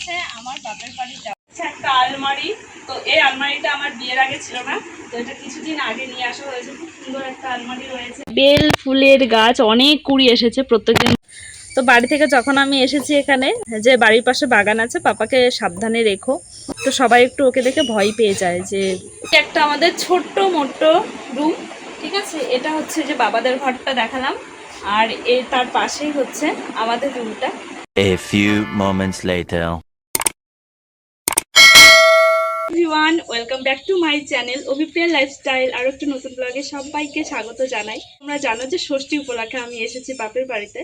হচ্ছে আমার বাপের বাড়িটা একটা আলমারি। তো এই আলমারিটা আমার বিয়ের আগে ছিল না, তো এটা কিছুদিন আগে নিয়ে আসা হয়েছে। খুব সুন্দর একটা আলমারি রয়েছে, বেল ফুলের গাছ অনেক কুড়ি এসেছে প্রত্যেকদিন। তো বাড়ি থেকে যখন আমি এসেছি এখানে, যে বাড়ির পাশে বাগান আছে, পাপাকে সাবধানে রেখো, তো সবাই একটু ওকে দেখে ভয় পেয়ে যায়। যে একটা আমাদের ছোট্ট মোট্ট রুম, ঠিক আছে। এটা হচ্ছে যে বাবাদের ঘরটা দেখালাম, আর তার পাশেই হচ্ছে আমাদের রুমটা। A few moments later. Everyone, welcome back to my channel Abhipriya lifestyle. আর একটু নতুন ব্লগে সবাইকে স্বাগত জানাই। তোমরা জানো যে ষষ্ঠী উপলক্ষে আমি এসেছি বাপের বাড়িতে।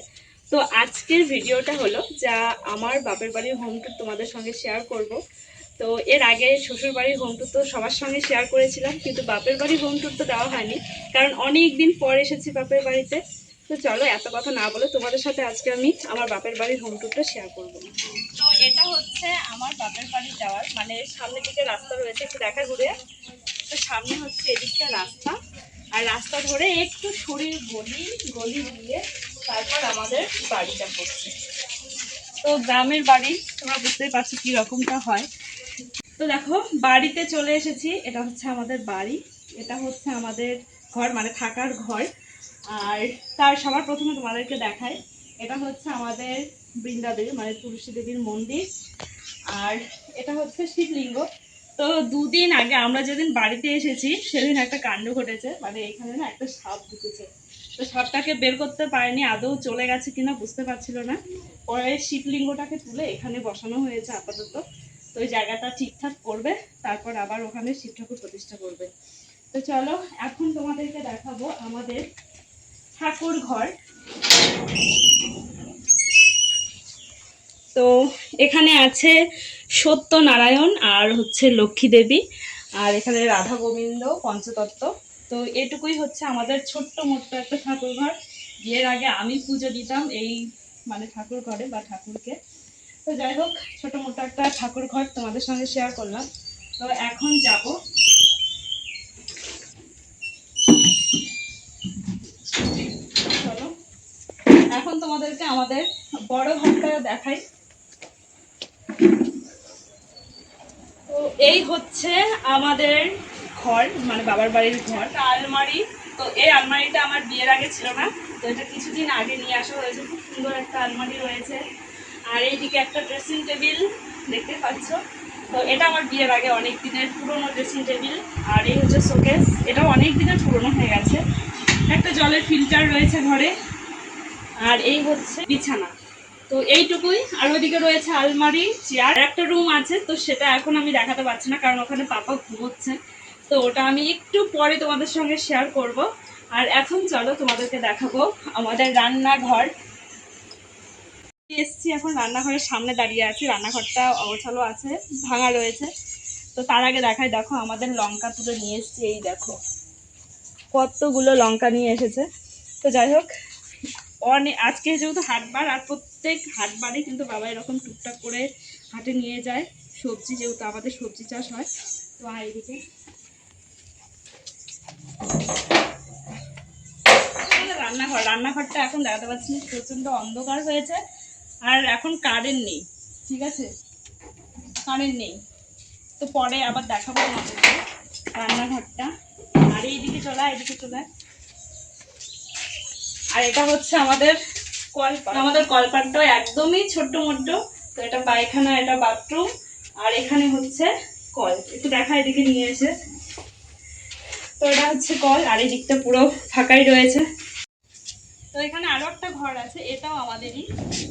তো আজকের ভিডিওটা হলো যা আমার বাপের বাড়ির হোম ট্যুর তোমাদের সঙ্গে শেয়ার করব। তো এর আগে শ্বশুর বাড়ির হোম ট্যুর তো সবার সঙ্গে শেয়ার করেছিলাম, কিন্তু বাপের বাড়ির হোম ট্যুর তো দেওয়া হয়নি, কারণ অনেক দিন পর এসেছি বাপের বাড়িতে। তো চলো এত কথা না বলে তোমাদের সাথে আজকে আমি আমার বাপের বাড়ির হোম ট্যুরটা শেয়ার করবো। তো এটা হচ্ছে আমার বাপের বাড়ি যাওয়ার, মানে সামনের দিকে রাস্তা রয়েছে, একটু দেখা ঘুরে। তো সামনে হচ্ছে এদিকটা রাস্তা, আর রাস্তা ধরে একটু সরিয়ে গলি দিয়ে তারপর আমাদের বাড়িটা পড়ছে। তো গ্রামের বাড়ি তোমরা বুঝতেই পারছো কি রকমটা হয়। তো দেখো বাড়িতে চলে এসেছি, এটা হচ্ছে আমাদের বাড়ি, এটা হচ্ছে আমাদের ঘর, মানে থাকার ঘর। আর তার সবার প্রথমে তোমাদেরকে দেখাই, এটা হচ্ছে আমাদের বৃন্দা দেবী, মানে তুলসী দেবীর মন্দির। আর এটা হচ্ছে শিবলিঙ্গ। তো দুদিন আগে আমরা যেদিন বাড়িতে এসেছি সেদিন একটা কাণ্ড ঘটেছে, মানে এখানে না একটা সাপ ঢুকেছে। তো সাপটাকে বের করতে পারেনি, আদৌ চলে গেছে কিনা বুঝতে পারছিল না। পরে শিবলিঙ্গটাকে তুলে এখানে বসানো হয়েছে আপাতত। তো ওই জায়গাটা ঠিকঠাক করবে, তারপর আবার ওখানে শিব ঠাকুর প্রতিষ্ঠা করবে। তো চলো এখন তোমাদেরকে দেখাবো আমাদের ঠাকুর ঘর। তো এখানে আছে সত্যনারায়ণ আর হচ্ছে লক্ষ্মী দেবী, আর এখানে রাধা গোবিন্দ পঞ্চতত্ত্ব। তো এটুকুই হচ্ছে আমাদের ছোট্ট মোট্ট একটা ঠাকুর ঘর। বিয়ের আগে আমি পুজো দিতাম এই মানে ঠাকুর ঘরে বা ঠাকুরকে। তো যাই হোক, ছোট মোটো একটা ঠাকুর ঘর তোমাদের সঙ্গে শেয়ার করলাম। তো এখন যাব, চলো এখন তোমাদেরকে আমাদের বড় ঘরটা দেখাই। তো এই হচ্ছে আমাদের ঘর, মানে বাবার বাড়ির ঘর। আলমারি, তো এই আলমারিটা আমার বিয়ের আগে ছিল না, তো এটা কিছুদিন আগে নিয়ে আসা হয়েছে। খুব সুন্দর একটা আলমারি রয়েছে। আর এইদিকে একটা ড্রেসিং টেবিল দেখতে পাচ্ছ, তো এটা আমার বিয়ের আগে অনেক দিনের পুরনো ড্রেসিং টেবিল। আর এই হচ্ছে শোকেস, এটাও অনেক দিনের পুরনো হয়ে গেছে। একটা জলের ফিল্টার রয়েছে ঘরে। আর এই হচ্ছে বিছানা। তো এইটুকুই। আর ওইদিকে রয়েছে আলমারি, চেয়ার, একটা রুম আছে, তো সেটা এখন আমি দেখাতে পারছি না কারণ ওখানে পাপা ঘুমোচ্ছে। তো ওটা আমি একটু পরে তোমাদের সঙ্গে শেয়ার করব। আর এখন চলো তোমাদেরকে দেখাবো আমাদের রান্নাঘর। এসছি এখন রান্নাঘরের সামনে দাঁড়িয়ে আছি, রান্নাঘরটা অগোছালো আছে, ভাঙা রয়েছে। তো তার আগে দেখাই, দেখো আমাদের লঙ্কা তুলে নিয়ে এসছি, এই দেখো কতগুলো লঙ্কা নিয়ে এসেছে। তো যাই হোক, আজকে যেহেতু হাটবার, আর প্রত্যেক হাটবারে কিন্তু বাবা এরকম টুকটাক করে হাটে নিয়ে যায় সবজি, যেহেতু আমাদের সবজি চাষ হয়। তো এইদিকে রান্নাঘরটা এখন দেখাতে পাচ্ছি না, প্রচণ্ড অন্ধকার হয়েছে। আর এখন কারেন্ট নেই, ঠিক আছে, কারেন্ট নেই। তো পরে আবার দেখাবো তোমাদেরকে রান্নাঘরটা। আর এইদিকে এদিকে চলে। আর এটা হচ্ছে আমাদের কলপাড়, আমাদের কলপাড়টাও একদমই ছোট্ট মোট্ট। তো এটা পায়খানা, এটা বাথরুম, আর এখানে হচ্ছে কল। একটু দেখা এদিকে নিয়ে এসে। তো এটা হচ্ছে কল, আর এই দিকটা পুরো ফাঁকাই রয়েছে। তো এখানে আরো একটা ঘর আছে, এটাও আমাদেরই।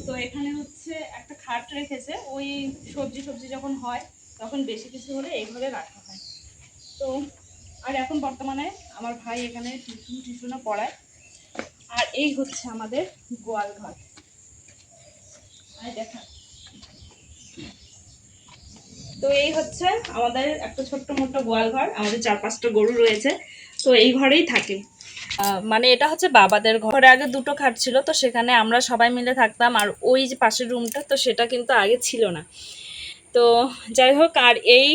তো এখানে হচ্ছে একটা খাট রেখেছে, ওই সবজি যখন হয় তখন বেশি কিছু হলে এই ঘরে রাখা হয়। তো আর এখন বর্তমানে আমার ভাই এখানে টিউশনে পড়ায়। আর এই হচ্ছে আমাদের গোয়াল ঘর। দেখা, তো এই হচ্ছে আমাদের একটা ছোট্ট মোট্ট গোয়াল ঘর। আমাদের 4-5টা গরু রয়েছে, তো এই ঘরেই থাকে। মানে এটা হচ্ছে বাবাদের ঘর। আগে দুটো খাট ছিল, তো সেখানে আমরা সবাই মিলে থাকতাম। আর ওই যে পাশের রুমটা, তো সেটা কিন্তু আগে ছিল না। তো যাই হোক, আর এই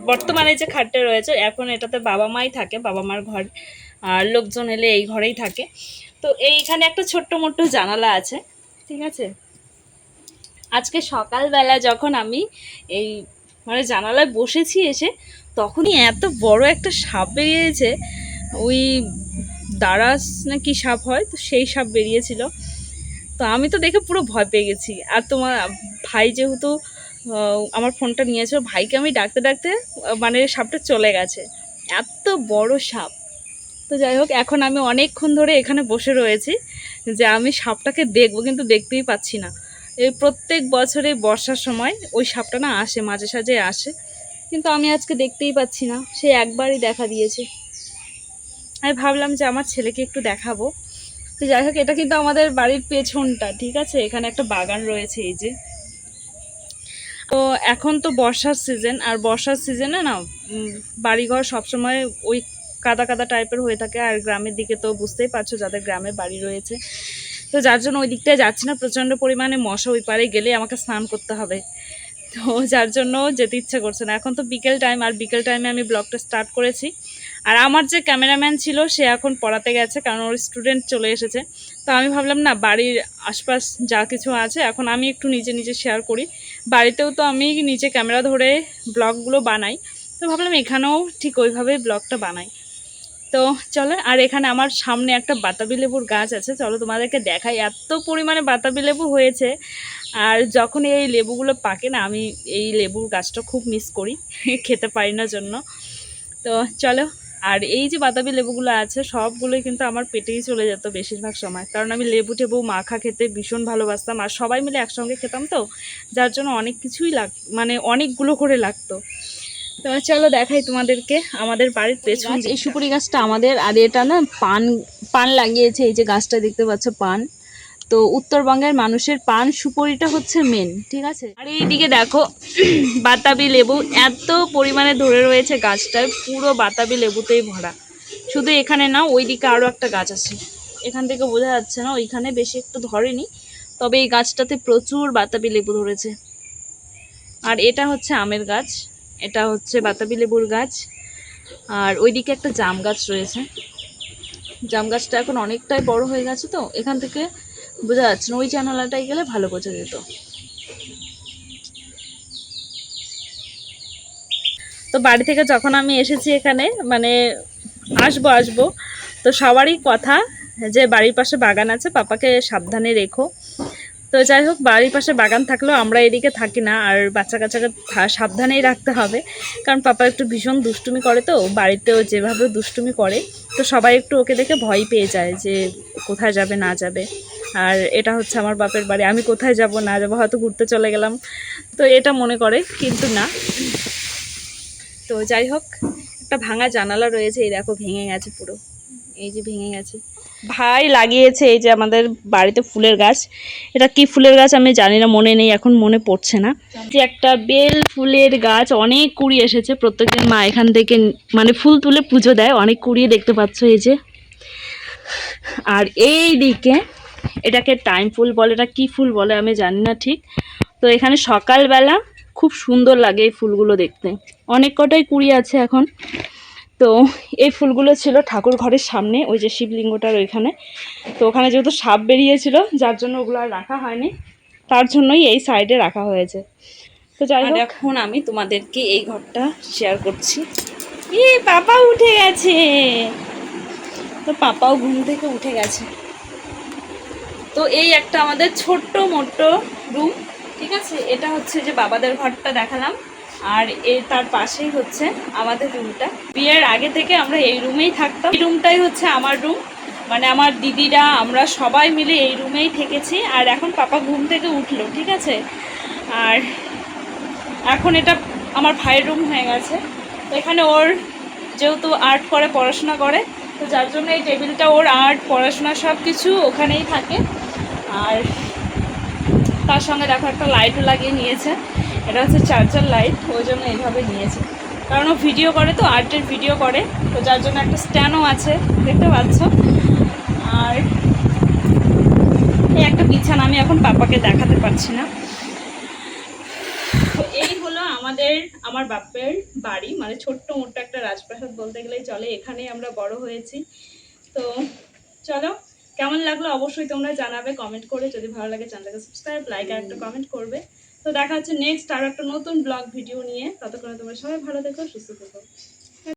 বর্তমানে যে খাটটা রয়েছে এখন এটাতে বাবা মাই থাকে, বাবা মার ঘর। আর লোকজন এলে এই ঘরেই থাকে। তো এইখানে একটা ছোট্ট মোট্ট জানালা আছে, ঠিক আছে। আজকে সকালবেলা যখন আমি এই মানে জানালায় বসেছি এসে, তখনই এত বড় একটা সাপ বেরিয়েছে। ওই দারাস না কি সাপ হয়, তো সেই সাপ বেরিয়েছিল। তো আমি তো দেখে পুরো ভয় পেয়ে গেছি। আর তোমার ভাই যেহেতু আমার ফোনটা নিয়েছে, ভাইকে আমি ডাকতে ডাকতে মানে সাপটা চলে গেছে। এত বড় সাপ। তো যাই হোক, এখন আমি অনেকক্ষণ ধরে এখানে বসে রয়েছি যে আমি সাপটাকে দেখবো, কিন্তু দেখতেই পাচ্ছি না। এই প্রত্যেক বছরে বর্ষার সময় ওই সাপটা না আসে, মাঝে সাঝে আসে, কিন্তু আমি আজকে দেখতেই পাচ্ছি না। সে একবারই দেখা দিয়েছে। আমি ভাবলাম যে আমার ছেলেকে একটু দেখাবো। তো যাই হোক, এটা কিন্তু আমাদের বাড়ির পেছনটা, ঠিক আছে? এখানে একটা বাগান রয়েছে, এই যে। তো এখন তো বর্ষার সিজন, আর বর্ষার সিজনে না বাড়িঘর সবসময় ওই কাদা কাদা টাইপের হয়ে থাকে। আর গ্রামের দিকে তো বুঝতেই পারছো, যাদের গ্রামে বাড়ি রয়েছে, তো যার জন্য ওই দিকটায় যাচ্ছি না। প্রচণ্ড পরিমাণে মশা, ওই পারে গেলে আমাকে স্নান করতে হবে, তো যার জন্য যেতে ইচ্ছে করছে না। এখন তো বিকেল টাইম, আর বিকেল টাইমে আমি ব্লগটা স্টার্ট করেছি। আর আমার যে ক্যামেরাম্যান ছিল সে এখন পড়াতে গেছে, কারণ ওর স্টুডেন্ট চলে এসেছে। তো আমি ভাবলাম না, বাড়ির আশপাশ যা কিছু আছে এখন আমি একটু নিজে নিজে শেয়ার করি। বাড়িতেও তো আমি নিজে ক্যামেরা ধরে ব্লগগুলো বানাই, তো ভাবলাম এখানেও ঠিক ওইভাবেই ব্লগটা বানাই। তো চলো, আর এখানে আমার সামনে একটা বাতাবি লেবুর গাছ আছে, চলো তোমাদেরকে দেখাই। এত পরিমাণে বাতাবি লেবু হয়েছে, আর যখন এই লেবুগুলো পাকে না, আমি এই লেবুর গাছটা খুব মিস করি, খেতে পারি না জন্য। তো চলো, আর এই যে বাতাবি লেবুগুলো আছে সবগুলোই কিন্তু আমার পেটেই চলে যেত বেশিরভাগ সময়, কারণ আমি লেবু টেবু মাখা খেতে ভীষণ ভালোবাসতাম, আর সবাই মিলে একসঙ্গে খেতাম, তো যার জন্য অনেক কিছুই মানে অনেকগুলো করে লাগতো। তো চলো দেখাই তোমাদেরকে আমাদের বাড়ির পেছন। এই সুপুরি গাছটা আমাদের, আর এটা না পান পান লাগিয়েছে, এই যে গাছটা দেখতে পাচ্ছ, পান। তো উত্তরবঙ্গের মানুষের পান সুপুরিটা হচ্ছে মেন, ঠিক আছে? আর এইদিকে দেখো বাতাবি লেবু এত পরিমাণে ধরে রয়েছে গাছটায়, পুরো বাতাবি লেবুতেই ভরা। শুধু এখানে না, ওইদিকে আরও একটা গাছ আছে, এখান থেকে বোঝা যাচ্ছে না, ওইখানে বেশি একটু ধরেনি, তবে এই গাছটাতে প্রচুর বাতাবি লেবু ধরেছে। আর এটা হচ্ছে আমের গাছ, এটা হচ্ছে বাতাবি লেবুর গাছ, আর ওইদিকে একটা জাম গাছ রয়েছে। জাম গাছটা এখন অনেকটাই বড় হয়ে গেছে, তো এখান থেকে বোঝা যাচ্ছে না, ওই জানালাটায় গেলে ভালো বোঝা যেত। তো বাড়ি থেকে যখন আমি এসেছি এখানে, মানে আসবো, তো সবারই কথা যে বাড়ির পাশে বাগান আছে, পাপাকে সাবধানে রেখো। তো যাই হোক, বাড়ির পাশে বাগান থাকলেও আমরা এদিকে থাকি না, আর বাচ্চা কাচ্চাকে সাবধানেই রাখতে হবে, কারণ পাপা একটু ভীষণ দুষ্টুমি করে, তো বাড়িতেও যেভাবে দুষ্টুমি করে, তো সবাই একটু ওকে দেখে ভয় পেয়ে যায় যে কোথায় যাবে না যাবে। আর এটা হচ্ছে আমার বাপের বাড়ি, আমি কোথায় যাব না যাব, হয়তো ঘুরতে চলে গেলাম, তো এটা মনে করে, কিন্তু না। তো যাই হোক, একটা ভাঙা জানালা রয়েছে, এই দেখো ভেঙে গেছে পুরো, এই যে ভেঙে গেছে। ভাই লাগিয়েছে এই যে আমাদের বাড়িতে ফুলের গাছ, এটা কি ফুলের গাছ আমি জানি না, মনে নেই, এখন মনে পড়ছে না। যে একটা বেল ফুলের গাছ, অনেক কুড়ি এসেছে, প্রত্যেকদিন মা এখান থেকে মানে ফুল তুলে পুজো দেয়, অনেক কুড়িয়ে দেখতে পাচ্ছ এই যে। আর এই দিকে এটাকে টাইম ফুল বলে, এটা কি ফুল বলে আমি জানি না ঠিক। তো এখানে সকালবেলা খুব সুন্দর লাগে এই ফুলগুলো দেখতে, অনেক কটাই কুড়ি আছে এখন। তো এই ফুলগুলো ছিল ঠাকুর ঘরের সামনে, ওই যে শিবলিঙ্গটার ওইখানে। তো ওখানে যেহেতু সাপ বেরিয়েছিল, যার জন্য ওগুলো আর রাখা হয়নি, তার জন্যই এই সাইডে রাখা হয়েছে। তো যাই হোক, এখন আমি তোমাদেরকে এই ঘরটা শেয়ার করছি। পাপা উঠে গেছে, তো পাপাও ঘুম থেকে উঠে গেছে। তো এই একটা আমাদের ছোট্ট মোট্ট রুম, ঠিক আছে? এটা হচ্ছে যে বাবাদের ঘরটা দেখালাম, আর তার পাশেই হচ্ছে আমাদের রুমটা। বিয়ের আগে থেকে আমরা এই রুমেই থাকতাম, এই রুমটাই হচ্ছে আমার রুম, মানে আমার দিদিরা আমরা সবাই মিলে এই রুমেই থেকেছি। আর এখন পাপা ঘুম থেকে উঠলো, ঠিক আছে? আর এখন এটা আমার ভাইয়ের রুম হয়ে গেছে। তো এখানে ওর যেহেতু আর্ট করে, পড়াশোনা করে, তো যার জন্য এই টেবিলটা ওর আর্ট পড়াশোনা সব কিছু ওখানেই থাকে। আর তার সঙ্গে দেখো একটা লাইটও লাগিয়ে নিয়েছে, এটা হচ্ছে চার্জার লাইট, ওই জন্য এইভাবে নিয়েছে, কারণ ও ভিডিও করে, তো আর্টের ভিডিও করে, তো যার জন্য একটা স্ট্যান্ডও আছে, দেখতে পাচ্ছ। আর এই একটা বিছানা, আমি এখন পাপাকে দেখাতে পারছি না। তো এই হলো আমার বাপের বাড়ি, মানে ছোট্ট মোট্ট একটা রাজপ্রাসাদ বলতে গেলেই চলে, এখানেই আমরা বড় হয়েছি। তো চলো, কেমন লাগলো অবশ্যই তোমরা জানাবে কমেন্ট করে। যদি ভালো লাগে চ্যানেলটাকে সাবস্ক্রাইব, লাইক আর একটা কমেন্ট করবে। তো দেখা হচ্ছে নেক্সট আর একটা নতুন ব্লগ ভিডিও নিয়ে। ততক্ষণে তোমরা সবাই ভালো থেকো, সুস্থ থেকো।